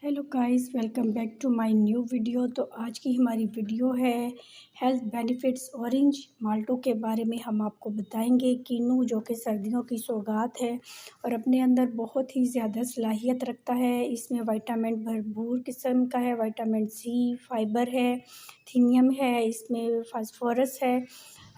Hello guys, welcome back to my new video. तो आज की हमारी वीडियो है हेल्थ बेनिफिट्स ऑरेंज माल्टो के बारे में। हम आपको बताएंगे कीनू जो कि सर्दियों की सौगात है और अपने अंदर बहुत ही ज़्यादा सलाहियत रखता है। इसमें विटामिन भरपूर किस्म का है, विटामिन सी, फाइबर है, थिनियम है, इसमें फास्फोरस है,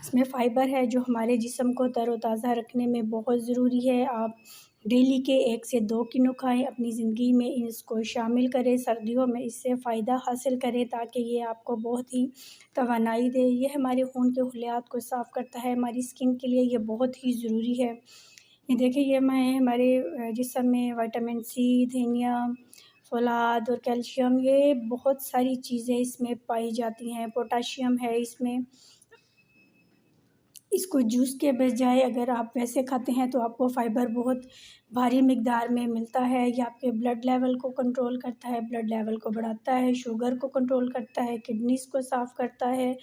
इसमें फ़ाइबर है जो हमारे जिस्म को तरोताज़ा रखने में बहुत ज़रूरी है। आप डेली के 1 से 2 किलो खाएँ, अपनी ज़िंदगी में इसको शामिल करें, सर्दियों में इससे फ़ायदा हासिल करें ताकि ये आपको बहुत ही तवानाई दे। ये हमारे खून के खलियात को साफ़ करता है, हमारी स्किन के लिए ये बहुत ही ज़रूरी है। ये देखिए, ये मैं हमारे जिस्म में विटामिन सी, थिनियम, फ़ोलाद और कैल्शियम, ये बहुत सारी चीज़ें इसमें पाई जाती हैं। पोटाशियम है इसमें। इसको जूस के बजाय अगर आप वैसे खाते हैं तो आपको फ़ाइबर बहुत भारी मिक़दार में मिलता है। ये आपके ब्लड लेवल को कंट्रोल करता है, ब्लड लेवल को बढ़ाता है, शुगर को कंट्रोल करता है, किडनीज़ को साफ़ करता है,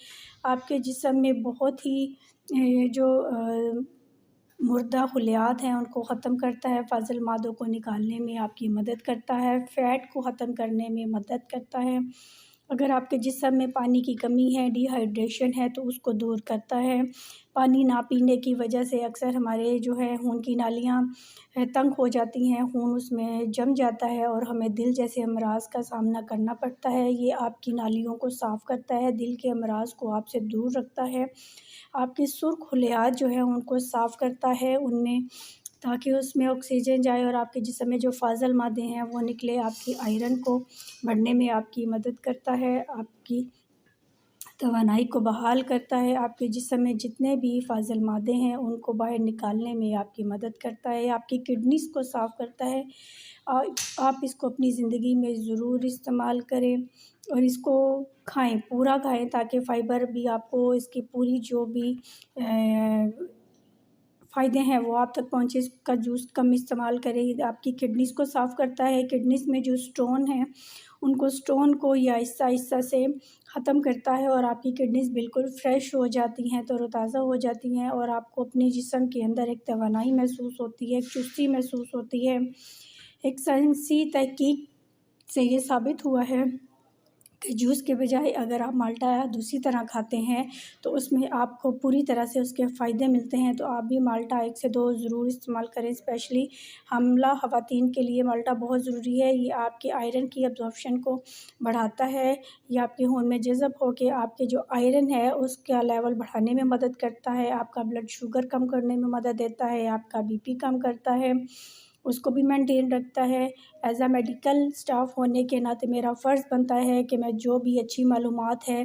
आपके जिस्म में बहुत ही मुर्दा खलियात हैं उनको ख़त्म करता है, फ़ाज़िल मादों को निकालने में आपकी मदद करता है, फ़ैट को ख़त्म करने में मदद करता है। अगर आपके जिस्म में पानी की कमी है, डिहाइड्रेशन है, तो उसको दूर करता है। पानी ना पीने की वजह से अक्सर हमारे जो है खून की नालियाँ तंग हो जाती हैं, खून उसमें जम जाता है और हमें दिल जैसे अमराज़ का सामना करना पड़ता है। ये आपकी नालियों को साफ़ करता है, दिल के अमराज़ को आपसे दूर रखता है, आपके सुर्ख़ खलियात जो है उनको साफ़ करता है उनमें, ताकि उसमें ऑक्सीजन जाए और आपके जिस्म में जो फ़ाज़िल मादे हैं वो निकले। आपकी आयरन को बढ़ने में आपकी मदद करता है, आपकी तवानाई को बहाल करता है, आपके जिस्म में जितने भी फ़ाज़िल मादे हैं उनको बाहर निकालने में आपकी मदद करता है, आपकी किडनीज़ को साफ़ करता है। आप इसको अपनी ज़िंदगी में ज़रूर इस्तेमाल करें और इसको खाएँ, पूरा खाएँ ताकि फ़ाइबर भी आपको इसकी पूरी जो भी फ़ायदे हैं वो आप तक पहुँचे। इसका जूस कम इस्तेमाल करें। आपकी किडनीज़ को साफ़ करता है, किडनीज़ में जो स्टोन हैं उनको स्टोन को ये आहिस्ता-आहिस्ता से ख़त्म करता है और आपकी किडनीज़ बिल्कुल फ्रेश हो जाती हैं, तरोताज़ा हो जाती हैं और आपको अपने जिस्म के अंदर एक तवानाई महसूस होती है, एक चुस्ती महसूस होती है। एक साइंसी तहकीक से ये साबित हुआ है कि जूस के बजाय अगर आप माल्टा दूसरी तरह खाते हैं तो उसमें आपको पूरी तरह से उसके फ़ायदे मिलते हैं। तो आप भी माल्टा 1 से 2 ज़रूर इस्तेमाल करें। स्पेशली हामिला ख़वातीन के लिए माल्टा बहुत ज़रूरी है। ये आपके आयरन की एब्ज़ॉर्प्शन को बढ़ाता है, ये आपके खून में जज़ब होके आपके जो आयरन है उसका लेवल बढ़ाने में मदद करता है, आपका ब्लड शुगर कम करने में मदद देता है, आपका बीपी कम करता है, उसको भी मेंटेन रखता है। एज़ अ मेडिकल स्टाफ़ होने के नाते मेरा फ़र्ज़ बनता है कि मैं जो भी अच्छी मालूमात है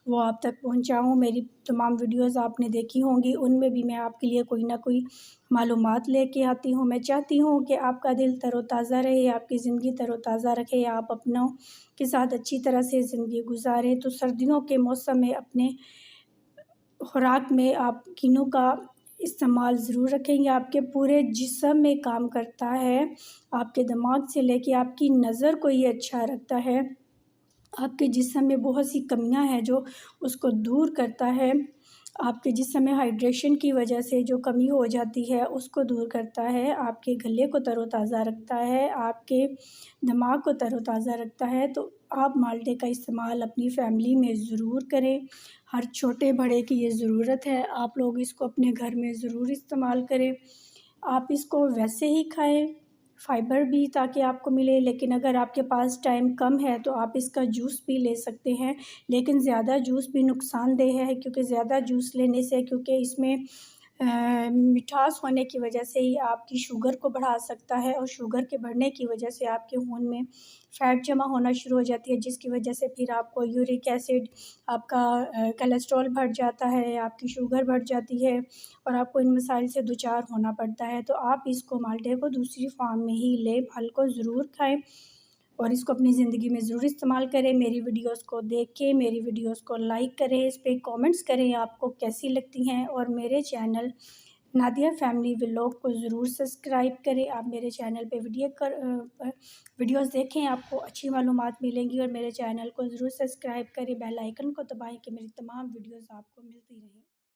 वो आप तक पहुँचाऊँ। मेरी तमाम वीडियोज़ आपने देखी होंगी, उनमें भी मैं आपके लिए कोई ना कोई मालूमात लेके आती हूँ। मैं चाहती हूँ कि आपका दिल तरोताज़ा रहे, आपकी ज़िंदगी तरोताज़ा रखे, आप अपनों के साथ अच्छी तरह से ज़िंदगी गुज़ारें। तो सर्दियों के मौसम में अपने खुराक में आप कीनू का इस्तेमाल ज़रूर रखें। ये आपके पूरे जिस्म में काम करता है, आपके दिमाग से लेके आपकी नज़र को ये अच्छा रखता है, आपके जिस्म में बहुत सी कमियां हैं जो उसको दूर करता है, आपके जिस्म में हाइड्रेशन की वजह से जो कमी हो जाती है उसको दूर करता है, आपके गले को तरोताज़ा रखता है, आपके दिमाग को तरोताज़ा रखता है। तो आप माल्टे का इस्तेमाल अपनी फ़ैमिली में ज़रूर करें। हर छोटे बड़े की ये ज़रूरत है, आप लोग इसको अपने घर में ज़रूर इस्तेमाल करें। आप इसको वैसे ही खाएँ, फ़ाइबर भी ताकि आपको मिले, लेकिन अगर आपके पास टाइम कम है तो आप इसका जूस भी ले सकते हैं। लेकिन ज़्यादा जूस भी नुकसानदेह है, क्योंकि ज़्यादा जूस लेने से, क्योंकि इसमें मिठास होने की वजह से ये आपकी शुगर को बढ़ा सकता है और शुगर के बढ़ने की वजह से आपके खून में फ़ैट जमा होना शुरू हो जाती है, जिसकी वजह से फिर आपको यूरिक एसिड, आपका कोलेस्ट्रॉल बढ़ जाता है, आपकी शुगर बढ़ जाती है और आपको इन मसाइल से दुचार होना पड़ता है। तो आप इसको माल्टे को दूसरी फॉर्म में ही लें, फल को ज़रूर खाएँ और इसको अपनी ज़िंदगी में ज़रूर इस्तेमाल करें। मेरी वीडियोज़ को देखें, मेरी वीडियोज़ को लाइक करें, इस पे कमेंट्स करें आपको कैसी लगती हैं और मेरे चैनल नादिया फैमिली व्लॉग को ज़रूर सब्सक्राइब करें। आप मेरे चैनल पे वीडियोज़ देखें, आपको अच्छी मालूमात मिलेंगी और मेरे चैनल को ज़रूर सब्सक्राइब करें, बेल आइकन को दबाएँ कि मेरी तमाम वीडियोज़ आपको मिलती रहें।